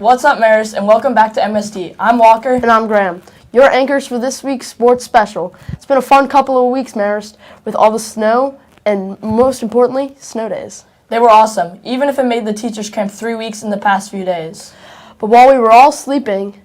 What's up, Marist, and welcome back to MST. I'm Walker. And I'm Graham. Your anchors for this week's sports special. It's been a fun couple of weeks, Marist, with all the snow and, most importantly, snow days. They were awesome, even if it made the teachers camp 3 weeks in the past few days. But while we were all sleeping,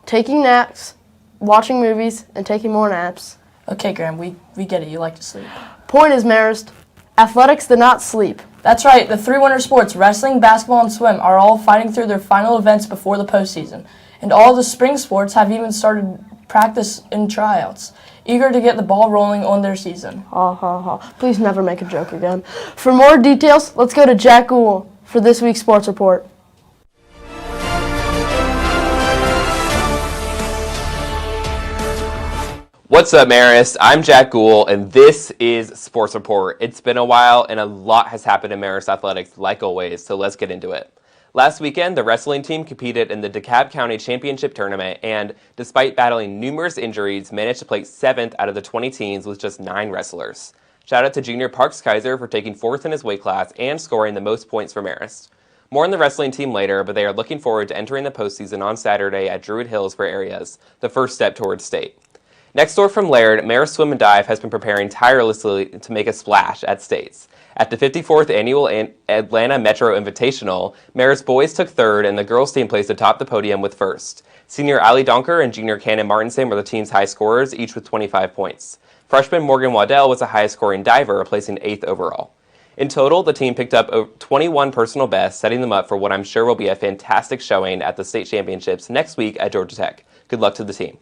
taking naps, watching movies, and taking more naps. Okay, Graham, we get it. You like to sleep. Point is, Marist, athletics did not sleep. That's right. The three winter sports, wrestling, basketball, and swim, are all fighting through their final events before the postseason. And all the spring sports have even started practice and tryouts, eager to get the ball rolling on their season. Ha ha ha. Please never make a joke again. For more details, let's go to Jack Gould for this week's sports report. What's up, Marist? I'm Jack Gould, and this is Sports Report. It's been a while, and a lot has happened in Marist Athletics, like always, so let's get into it. Last weekend, the wrestling team competed in the DeKalb County Championship Tournament, and despite battling numerous injuries, managed to place 7th out of the 20 teams with just 9 wrestlers. Shout out to junior Parks Kaiser for taking 4th in his weight class and scoring the most points for Marist. More on the wrestling team later, but they are looking forward to entering the postseason on Saturday at Druid Hills for Areas, the first step towards state. Next door from Laird, Marist Swim and Dive has been preparing tirelessly to make a splash at states. At the 54th Annual Atlanta Metro Invitational, Marist boys took 3rd and the girls team placed atop the podium with 1st. Senior Ali Donker and junior Cannon Martinson were the team's high scorers, each with 25 points. Freshman Morgan Waddell was the highest scoring diver, placing 8th overall. In total, the team picked up 21 personal bests, setting them up for what I'm sure will be a fantastic showing at the state championships next week at Georgia Tech. Good luck to the team.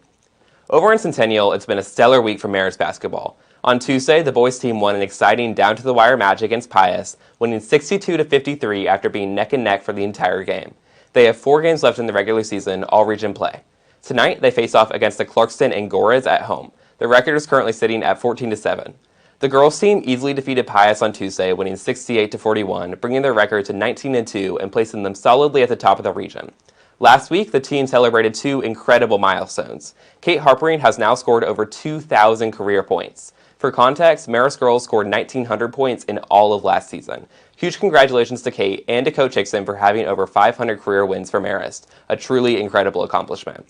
Over in Centennial, it's been a stellar week for Marist basketball. On Tuesday, the boys team won an exciting down-to-the-wire match against Pius, winning 62-53 after being neck and neck for the entire game. They have 4 games left in the regular season, all region play. Tonight, they face off against the Clarkston Angoras at home. The record is currently sitting at 14-7. The girls team easily defeated Pius on Tuesday, winning 68-41, bringing their record to 19-2 and placing them solidly at the top of the region. Last week, the team celebrated 2 incredible milestones. Kate Harpering has now scored over 2,000 career points. For context, Marist girls scored 1,900 points in all of last season. Huge congratulations to Kate and to Coach Hickson for having over 500 career wins for Marist, a truly incredible accomplishment.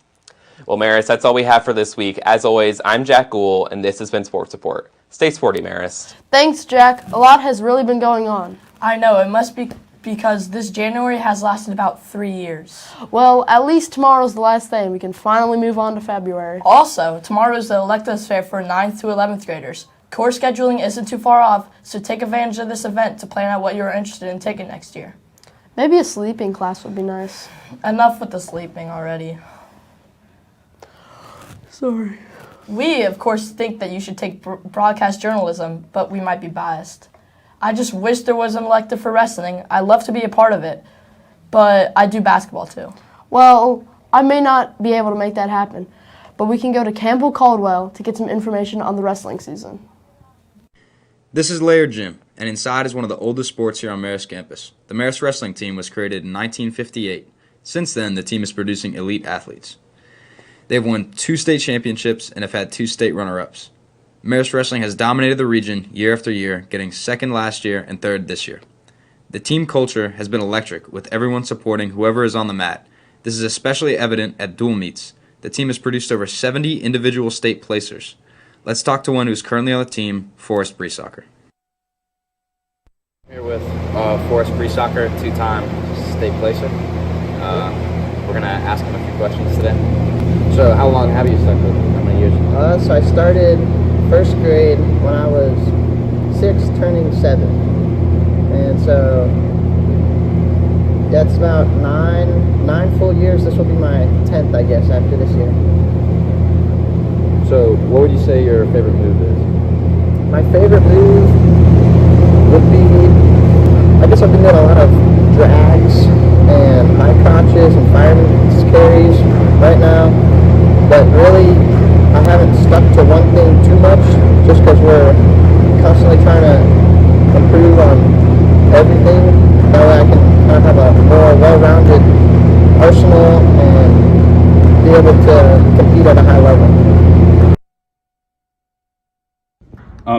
Well, Marist, that's all we have for this week. As always, I'm Jack Gould, and this has been Sports Report. Stay sporty, Marist. Thanks, Jack. A lot has really been going on. I know, it must be because this January has lasted about 3 years. Well, at least tomorrow's the last day, and we can finally move on to February. Also, tomorrow is the electives fair for 9th to 11th graders. Course scheduling isn't too far off, so take advantage of this event to plan out what you're interested in taking next year. Maybe a sleeping class would be nice. Enough with the sleeping already. Sorry. We, of course, think that you should take broadcast journalism, but we might be biased. I just wish there was an elective for wrestling. I'd love to be a part of it, but I do basketball too. Well, I may not be able to make that happen, but we can go to Campbell Caldwell to get some information on the wrestling season. This is Laird Gym, and inside is one of the oldest sports here on Marist campus. The Marist wrestling team was created in 1958. Since then, the team is producing elite athletes. They've won 2 state championships and have had 2 state runner-ups. Marist Wrestling has dominated the region year after year, getting 2nd last year and 3rd this year. The team culture has been electric, with everyone supporting whoever is on the mat. This is especially evident at dual meets. The team has produced over 70 individual state placers. Let's talk to one who's currently on the team, Forrest Breesoccer. Here with Forrest Breesoccer, 2-time state placer. We're going to ask him a few questions today. So how long have you stuck with him? How many years? So I started 1st grade when I was 6, turning 7. And so that's about nine full years. This will be my 10th, I guess, after this year. So what would you say your favorite move is? My favorite move would be, I guess I've been doing a lot of drags and high crotches and fireman's carries right now. But really, I haven't stuck to one thing too much, just because we're constantly trying to improve on everything. That way I can kind of have a more well-rounded arsenal and be able to compete at a high level.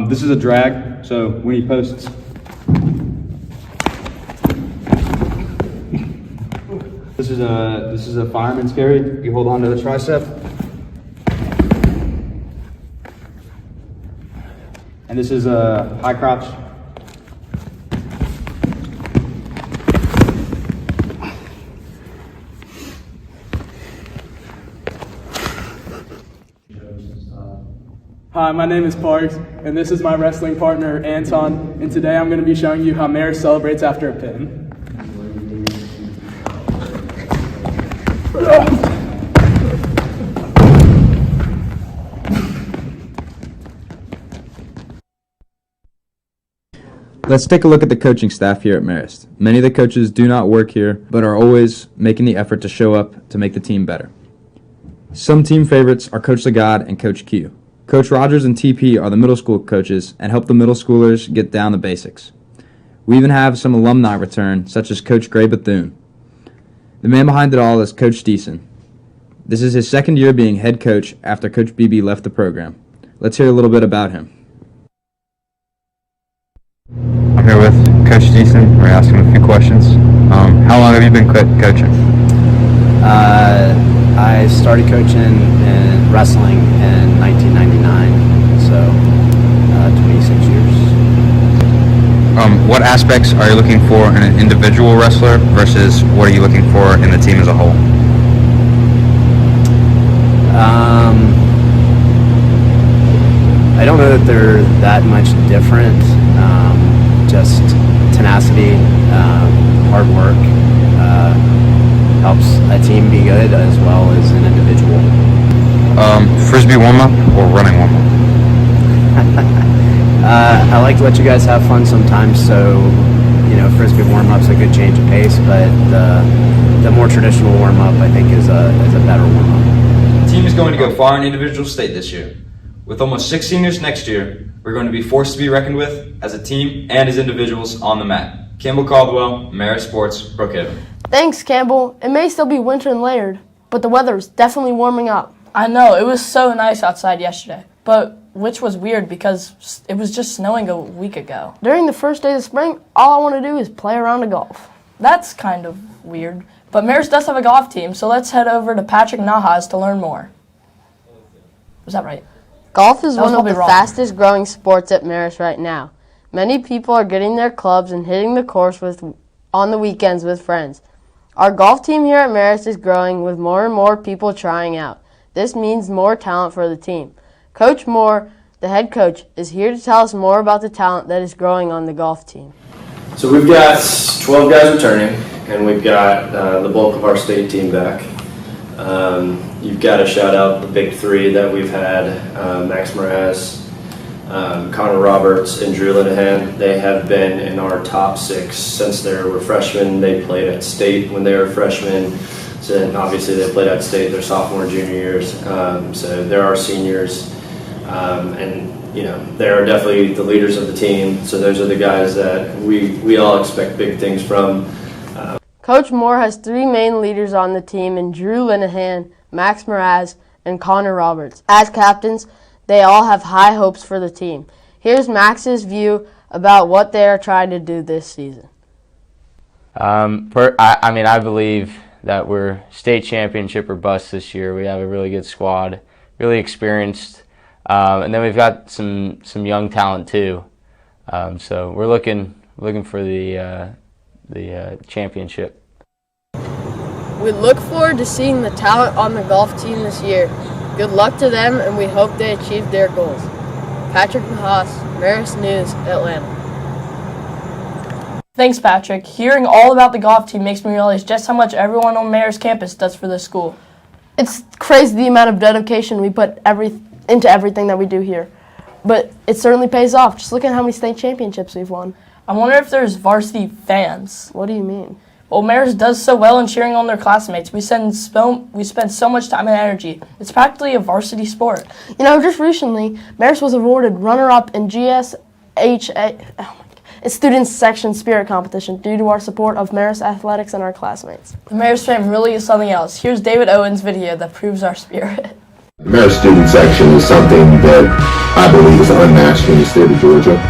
This is a drag, so when he posts, this this is a fireman's carry. You hold on to the tricep. And this is a high crotch. Hi, my name is Parks, and this is my wrestling partner, Anton, and today I'm going to be showing you how Marist celebrates after a pin. Let's take a look at the coaching staff here at Marist. Many of the coaches do not work here, but are always making the effort to show up to make the team better. Some team favorites are Coach Legod and Coach Q. Coach Rogers and TP are the middle school coaches and help the middle schoolers get down the basics. We even have some alumni return, such as Coach Gray Bethune. The man behind it all is Coach Deason. This is his second year being head coach after Coach Beebe left the program. Let's hear a little bit about him. I'm here with Coach Deason. We're asking him a few questions. How long have you been coaching? I started coaching in wrestling in 1999, so 26 years. What aspects are you looking for in an individual wrestler versus what are you looking for in the team as a whole? I don't know that they're that much different. Just tenacity, hard work helps a team be good as well as an individual. Frisbee warm-up or running warm-up? I like to let you guys have fun sometimes, so Frisbee warm-up's a good change of pace, but the more traditional warm-up I think is a better warm-up. The team is going to go far in individual state this year. With almost 6 seniors next year, we're going to be forced to be reckoned with as a team and as individuals on the mat. Campbell Caldwell, Marist Sports, Brookhaven. Thanks, Campbell. It may still be winter and layered, but the weather is definitely warming up. I know, it was so nice outside yesterday, but which was weird because it was just snowing a week ago. During the first days of spring, all I want to do is play a round of golf. That's kind of weird. But Marist does have a golf team, so let's head over to Patrick Nahas to learn more. Was that right? Golf is That was one of the probably wrong. fastest growing sports at Marist right now. Many people are getting their clubs and hitting the course on the weekends with friends. Our golf team here at Marist is growing with more and more people trying out. This means more talent for the team. Coach Moore, the head coach, is here to tell us more about the talent that is growing on the golf team. So we've got 12 guys returning, and we've got the bulk of our state team back. You've got to shout out the big three that we've had, Max Mraz, Connor Roberts, and Drew Linehan. They have been in our top 6 since they were freshmen. They played at state when they were freshmen. So obviously they played at state their sophomore and junior years. So they're our seniors. And they are definitely the leaders of the team. So those are the guys that we all expect big things from. Coach Moore has 3 main leaders on the team in Drew Linehan, Max Mraz, and Connor Roberts. As captains, they all have high hopes for the team. Here's Max's view about what they are trying to do this season. I believe that we're state championship or bust this year. We have a really good squad, really experienced, and then we've got some young talent too. So we're looking for the championship. We look forward to seeing the talent on the golf team this year. Good luck to them, and we hope they achieve their goals. Patrick Nahas, Marist News, Atlanta. Thanks, Patrick. Hearing all about the golf team makes me realize just how much everyone on Marist campus does for this school. It's crazy the amount of dedication we put into everything that we do here. But it certainly pays off. Just look at how many state championships we've won. I wonder if there's varsity fans. What do you mean? Well, Marist does so well in cheering on their classmates. We spend so much time and energy. It's practically a varsity sport. Just recently, Marist was awarded runner-up in its students section spirit competition due to our support of Marist athletics and our classmates. The Marist fam really is something else. Here's David Owen's video that proves our spirit. The Marist student section is something that I believe is unmatched in the state of Georgia.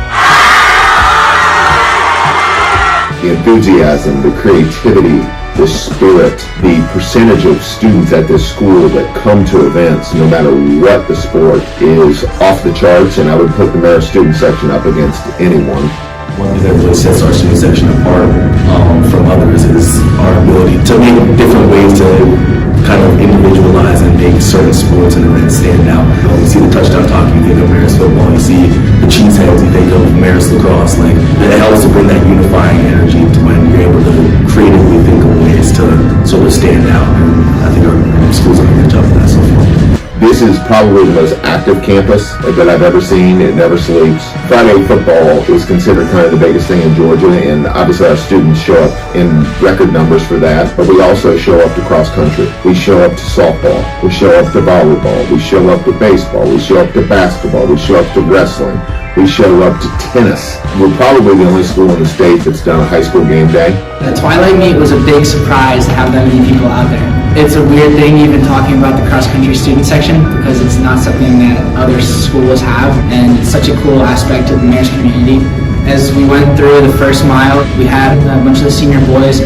The enthusiasm, the creativity, the spirit, the percentage of students at this school that come to events, no matter what the sport, is off the charts, and I would put the Marist student section up against anyone. One thing that really sets our student section apart from others is our ability to make different ways to kind of individualize and make certain sports and events stand out. You see the touchdown talk, you think of Marist football. You see the cheeseheads, you think of Marist lacrosse. Like, it helps to bring that unifying energy to when you're able to creatively think of ways to sort of stand out. And I think our schools are doing a good job of that so far. This is probably the most active campus that I've ever seen. It never sleeps. Friday football is considered kind of the biggest thing in Georgia, and obviously our students show up in record numbers for that, but we also show up to cross country. We show up to softball. We show up to volleyball. We show up to baseball. We show up to basketball. We show up to wrestling. We show up to tennis. We're probably the only school in the state that's done a high school game day. The Twilight Meet was a big surprise to have that many people out there. It's a weird thing even talking about the cross-country student section because it's not something that other schools have, and it's such a cool aspect of the Marist community. As we went through the first mile, we had a bunch of the senior boys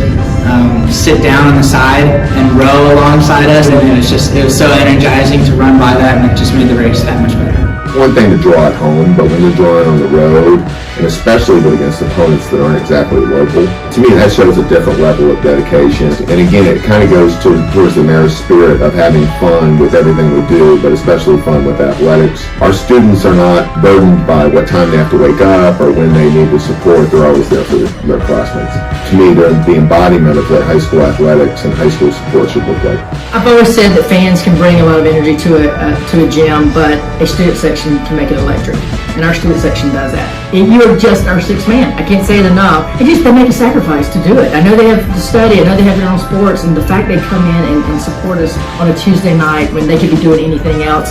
sit down on the side and row alongside us, and it was so energizing to run by that, and it just made the race that much better. One thing to draw at home, but when you're drawing on the road, and especially against opponents that aren't exactly local, to me that shows a different level of dedication. And again, it kind of goes towards the Marist spirit of having fun with everything we do, but especially fun with athletics. Our students are not burdened by what time they have to wake up or when they need the support. They're always there for their classmates. To me, they're the embodiment of what high school athletics and high school support should look like. I've always said that fans can bring a lot of energy to a gym, but a student section can make it electric, and our student section does that. You are just our sixth man. I can't say it enough. They make a sacrifice to do it. I know they have to study. I know they have their own sports, and the fact they come in and support us on a Tuesday night when they could be doing anything else,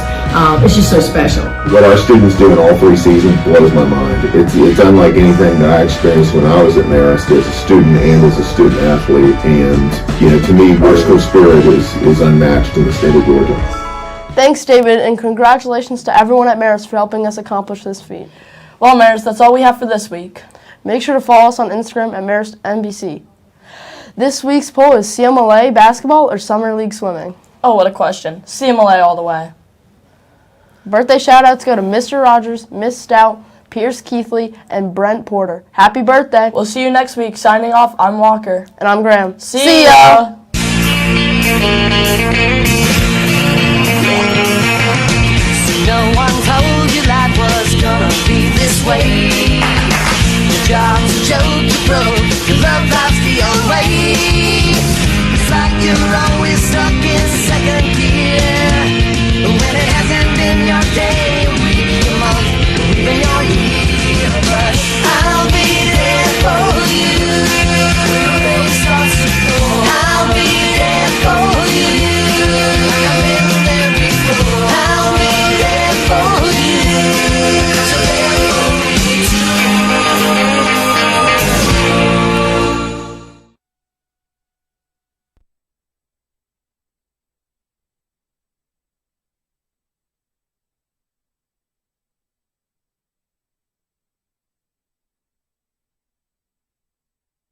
it's just so special. What our students do in all 3 seasons blows my mind. It's unlike anything that I experienced when I was at Marist as a student and as a student athlete, and to me, our school spirit is unmatched in the state of Georgia. Thanks, David, and congratulations to everyone at Marist for helping us accomplish this feat. Well, Marist, that's all we have for this week. Make sure to follow us on Instagram at Marist NBC. This week's poll is CMLA basketball or Summer League swimming? Oh, what a question. CMLA all the way. Birthday shout-outs go to Mr. Rogers, Miss Stout, Pierce Keithley, and Brent Porter. Happy birthday. We'll see you next week. Signing off, I'm Walker. And I'm Graham. See ya. No one told you life was gonna be this way. Your job's a joke, you broke, your love life's the old way. It's like you're always stuck in second gear.